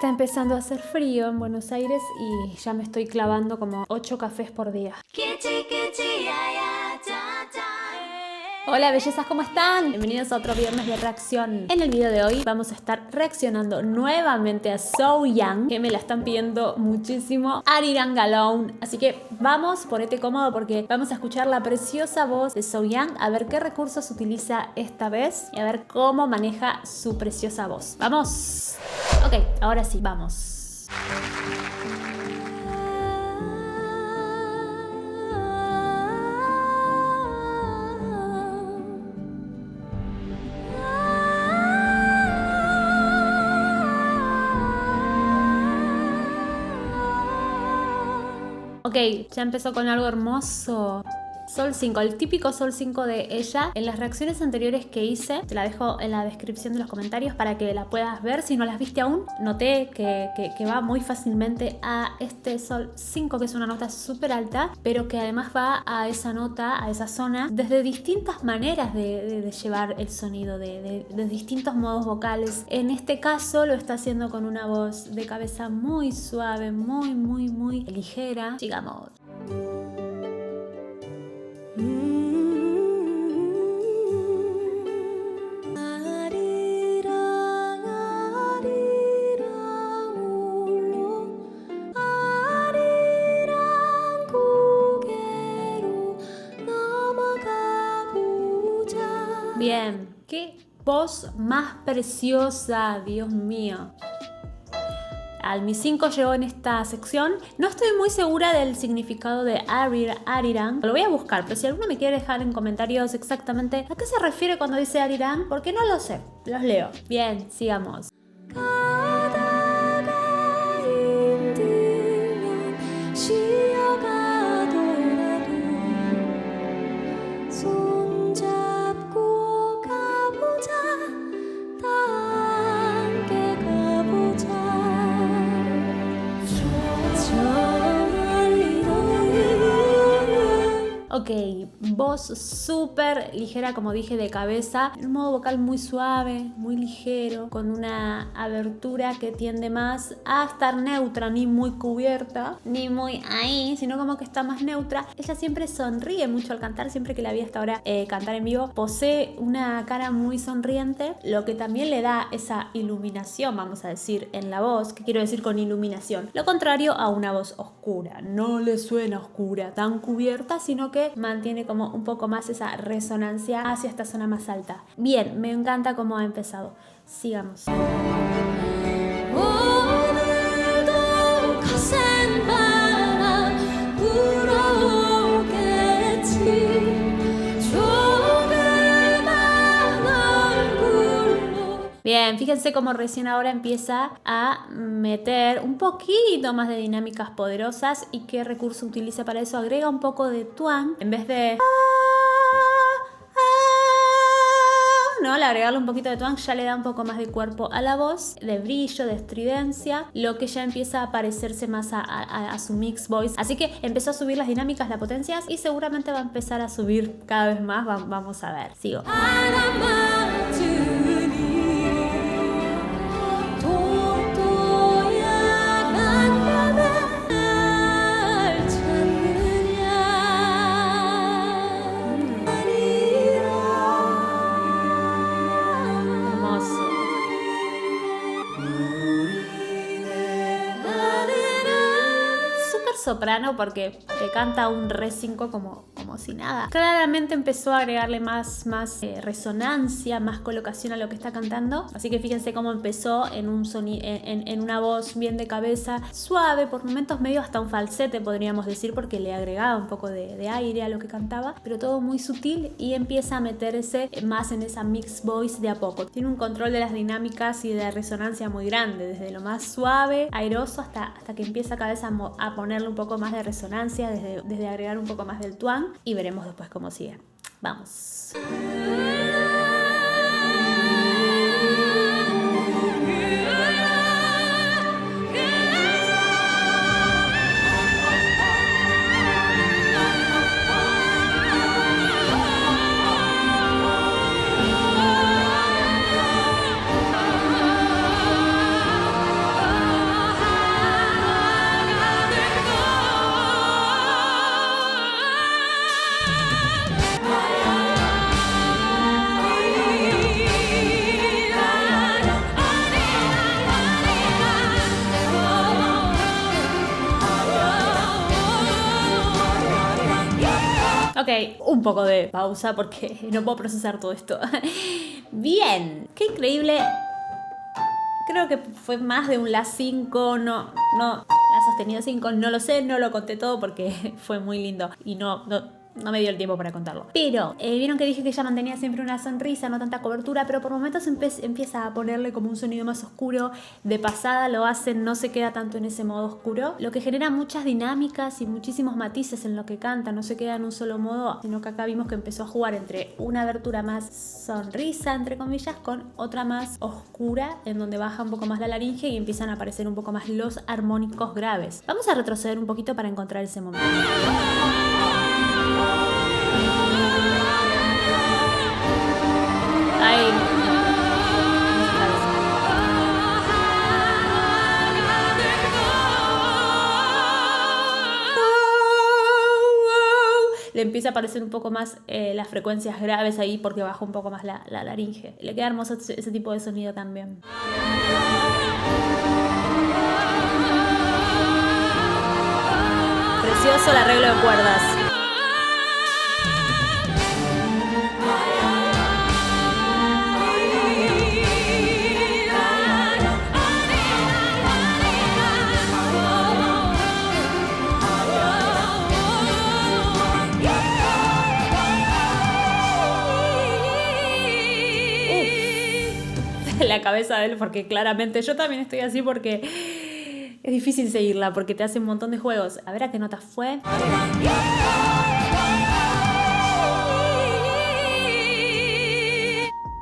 Está empezando a hacer frío en Buenos Aires y ya me estoy clavando como 8 cafés por día. Hola bellezas, ¿cómo están? Bienvenidos a otro viernes de reacción. En el video de hoy vamos a estar reaccionando nuevamente a So Young, que me la están pidiendo muchísimo, Arirang Alone. Así que vamos, ponete cómodo porque vamos a escuchar la preciosa voz de So Young, a ver qué recursos utiliza esta vez y a ver cómo maneja su preciosa voz. ¡Vamos! Ok, ahora sí, vamos. Ok, ya empezó con algo hermoso. Sol 5, el típico Sol 5 de ella. En las reacciones anteriores que hice, te la dejo en la descripción de los comentarios para que la puedas ver. Si no las viste aún, noté que va muy fácilmente a este Sol 5, que es una nota súper alta, pero que además va a esa nota, a esa zona, desde distintas maneras de llevar el sonido, de distintos modos vocales. En este caso lo está haciendo con una voz de cabeza muy suave, muy ligera. Sigamos. Bien, qué voz más preciosa, Dios mío. Al Mi 5 llegó en esta sección. No estoy muy segura del significado de Arirang. Lo voy a buscar, pero si alguno me quiere dejar en comentarios exactamente a qué se refiere cuando dice Arirang, porque no lo sé. Los leo. Bien, sigamos. Ok, voz súper ligera, como dije, de cabeza, un modo vocal muy suave, muy ligero, con una abertura que tiende más a estar neutra, ni muy cubierta, ni muy ahí, sino como que está más neutra. Ella siempre sonríe mucho al cantar, siempre que la vi hasta ahora cantar en vivo, posee una cara muy sonriente, lo que también le da esa iluminación, vamos a decir, en la voz. ¿Qué quiero decir con iluminación? Lo contrario a una voz oscura, no le suena oscura, tan cubierta, sino que mantiene como un poco más esa resonancia hacia esta zona más alta. Bien, me encanta cómo ha empezado. Sigamos. Bien, fíjense cómo recién ahora empieza a meter un poquito más de dinámicas poderosas. ¿Y qué recurso utiliza para eso? Agrega un poco de twang en vez de... ¿no? Al agregarle un poquito de twang ya le da un poco más de cuerpo a la voz, de brillo, de estridencia, lo que ya empieza a parecerse más a su mix voice. Así que empezó a subir las dinámicas, las potencias y seguramente va a empezar a subir cada vez más. Vamos a ver, sigo. Soprano porque canta un re 5 como si nada. Claramente empezó a agregarle más resonancia, más colocación a lo que está cantando. Así que fíjense cómo empezó en una voz bien de cabeza, suave, por momentos medio hasta un falsete podríamos decir, porque le agregaba un poco de aire a lo que cantaba, pero todo muy sutil, y empieza a meterse más en esa mix voice de a poco. Tiene un control de las dinámicas y de resonancia muy grande, desde lo más suave, airoso, hasta que empieza cada vez a ponerle un poco más de resonancia, desde agregar un poco más del twang, y veremos después cómo sigue. Vamos. un poco de pausa porque no puedo procesar todo esto. Bien, qué increíble. Creo que fue más de un La 5, no, La sostenido 5, no lo sé, no lo conté todo porque fue muy lindo y no me dio el tiempo para contarlo. Pero, vieron que dije que ella mantenía siempre una sonrisa, no tanta cobertura, pero por momentos empieza a ponerle como un sonido más oscuro. De pasada lo hace, no se queda tanto en ese modo oscuro, lo que genera muchas dinámicas y muchísimos matices en lo que canta. No se queda en un solo modo, sino que acá vimos que empezó a jugar entre una abertura más sonrisa, entre comillas, con otra más oscura, en donde baja un poco más la laringe y empiezan a aparecer un poco más los armónicos graves. Vamos a retroceder un poquito para encontrar ese momento. Ay. Le empieza a aparecer un poco más las frecuencias graves ahí porque baja un poco más la laringe. Le queda hermoso ese tipo de sonido también. Precioso el arreglo de cuerdas. La cabeza de él, porque claramente yo también estoy así porque es difícil seguirla porque te hace un montón de juegos. A ver a qué nota fue.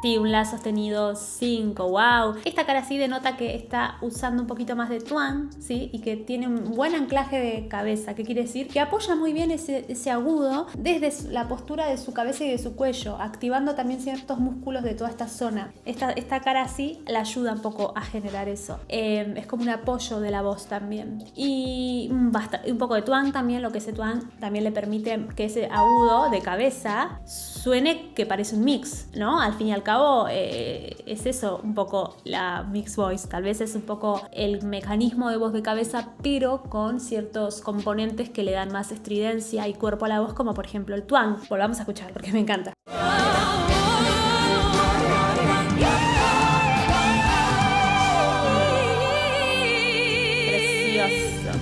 Sí, un La sostenido 5, wow. Esta cara sí denota que está usando un poquito más de twang, ¿sí? Y que tiene un buen anclaje de cabeza. ¿Qué quiere decir? Que apoya muy bien ese agudo desde la postura de su cabeza y de su cuello, activando también ciertos músculos de toda esta zona. Esta cara así la ayuda un poco a generar eso. Es como un apoyo de la voz también. Y un poco de twang también, lo que ese twang también le permite que ese agudo de cabeza suene que parece un mix, ¿no? Al fin y al cabo es eso un poco la mix voice, tal vez es un poco el mecanismo de voz de cabeza, pero con ciertos componentes que le dan más estridencia y cuerpo a la voz, como por ejemplo el twang. Volvamos a escuchar porque me encanta. Precioso.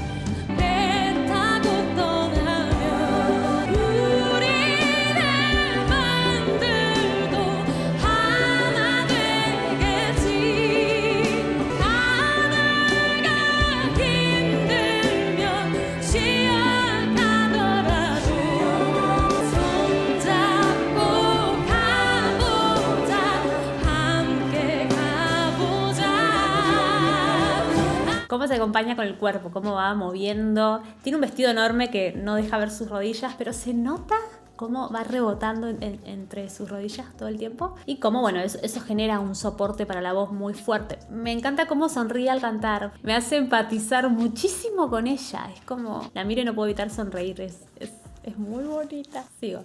Cómo se acompaña con el cuerpo, cómo va moviendo. Tiene un vestido enorme que no deja ver sus rodillas, pero se nota cómo va rebotando entre sus rodillas todo el tiempo. Y cómo, bueno, eso genera un soporte para la voz muy fuerte. Me encanta cómo sonríe al cantar. Me hace empatizar muchísimo con ella. Es como, la miro y no puedo evitar sonreír. Es muy bonita. Sigo.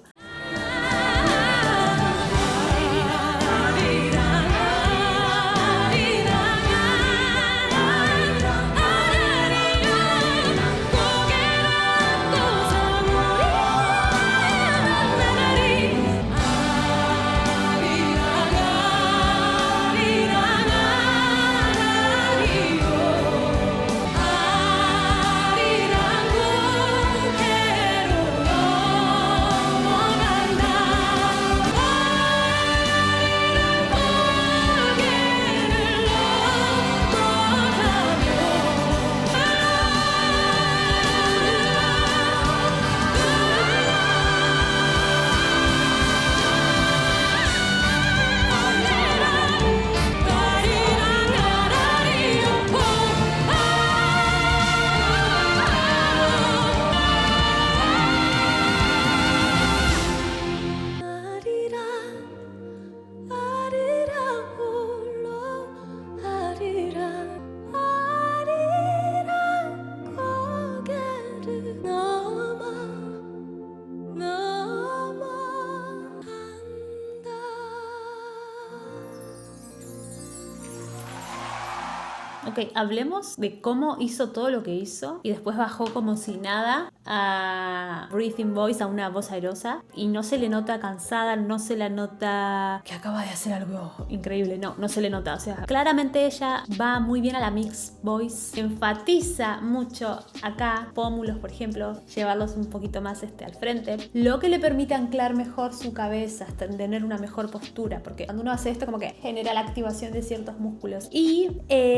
Ok, hablemos de cómo hizo todo lo que hizo y después bajó como si nada a breathing voice, a una voz airosa, y no se le nota cansada, no se la nota que acaba de hacer algo increíble, no se le nota, o sea, claramente ella va muy bien a la mixed voice, enfatiza mucho acá, pómulos por ejemplo, llevarlos un poquito más al frente, lo que le permite anclar mejor su cabeza, hasta tener una mejor postura, porque cuando uno hace esto como que genera la activación de ciertos músculos, y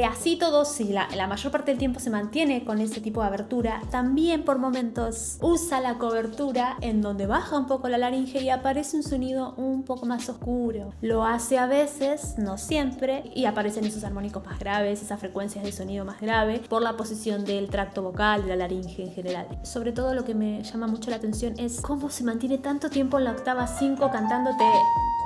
así todo, si la mayor parte del tiempo se mantiene con ese tipo de abertura, también por momentos usa la cobertura en donde baja un poco la laringe y aparece un sonido un poco más oscuro. Lo hace a veces, no siempre, y aparecen esos armónicos más graves, esas frecuencias de sonido más grave, por la posición del tracto vocal, de la laringe en general. Sobre todo lo que me llama mucho la atención es cómo se mantiene tanto tiempo en la octava 5 cantándote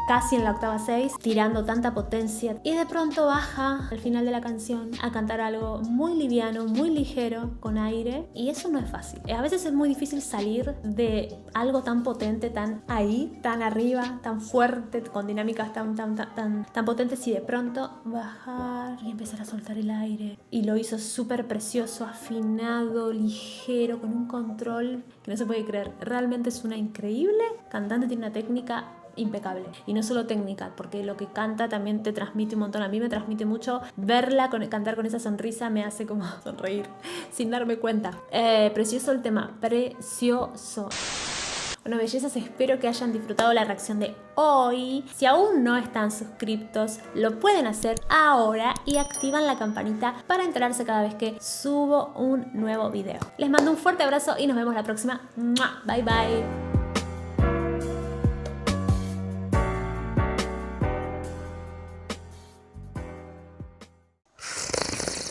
casi en la octava 6, tirando tanta potencia, y de pronto baja al final de la canción a cantar algo muy liviano, muy ligero, con aire, y eso no es fácil. A veces es muy difícil salir de algo tan potente, tan ahí, tan arriba, tan fuerte, con dinámicas tan potentes, y de pronto bajar y empezar a soltar el aire. Y lo hizo súper precioso, afinado, ligero, con un control que no se puede creer. Realmente es una increíble cantante, tiene una técnica impecable, y no solo técnica, porque lo que canta también te transmite un montón. A mí me transmite mucho verla cantar con esa sonrisa, me hace como sonreír sin darme cuenta. Precioso el tema, precioso. Bueno, bellezas, espero que hayan disfrutado la reacción de hoy. Si aún no están suscriptos, lo pueden hacer ahora y activan la campanita para enterarse cada vez que subo un nuevo video. Les mando un fuerte abrazo y nos vemos la próxima. ¡Mua! Bye bye.